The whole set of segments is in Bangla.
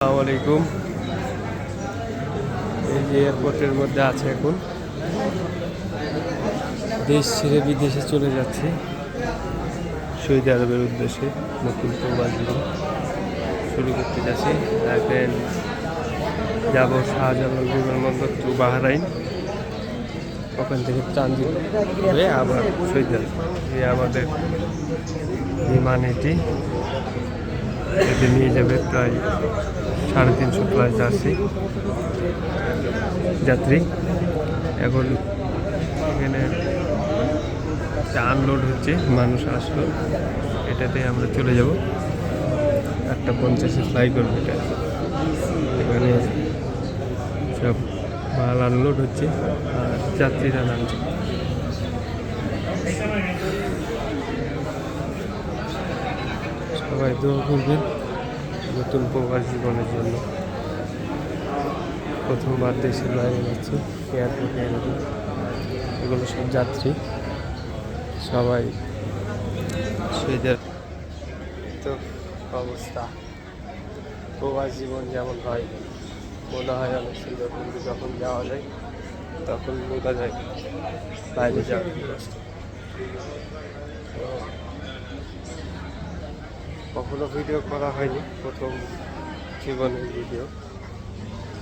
আসসালামু আলাইকুম। এই যে এয়ারপোর্টের মধ্যে আছে, এখন দেশ ছেড়ে বিদেশে চলে যাচ্ছে সৌদি আরবের উদ্দেশ্যে। নতুন প্রবাসী শুরু করতে যাচ্ছি। এখন যাব শাহজালাল বিমানবন্দর টু বাহরাইন, ওখান থেকে ট্রানজিট হয়ে আবার সৌদি আরব। এই আমাদের বিমান এটি নিয়ে যাবে প্রায় 350 প্লাস যাত্রী। এখন এখানে আনলোড হচ্ছে, মানুষ আসলো, এটাতে আমরা চলে যাব। 8:50 ফ্লাই করবো এটা। এখানে সব মাল আনলোড হচ্ছে আর যাত্রীরা নামছে। সবাই দোয়া করবেন নতুন প্রবাস জীবনের জন্য। প্রথমবার দেশের বাইরে যাচ্ছি, এয়ারপোর্টে এরকম এগুলো সব যাত্রী, সবাই সুবিধার। তো অবস্থা, প্রবাস জীবন যেমন হয় মনে হয় অনেক সুন্দর, কিন্তু যখন যাওয়া যায় তখন বোঝা যায় বাইরে যাওয়া কি কষ্ট। তো কখনো ভিডিও করা হয়নি, প্রথম জীবনের ভিডিও।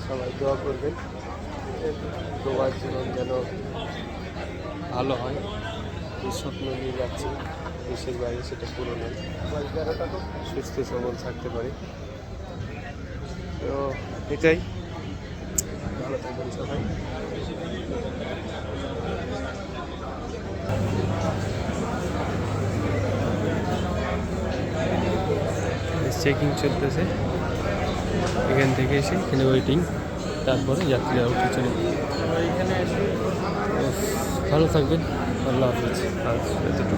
সবাই দোয়া করবেন প্রবাস জীবন যেন ভালো হয়। যে স্বপ্ন নিয়ে যাচ্ছি দেশের বাইরে, সেটা পূরণ হয়, সুস্থ সবল থাকতে পারি। তো এটাই, ভালো থাকবেন সবাই। চেকিং চলতেছে, এখান থেকে এসে এখানে ওয়েটিং, তারপরে যাত্রীরা উঠে চলে যাবে। ভালো থাকবেন, আল্লাহ হাফিজ। আজ এতটুকু।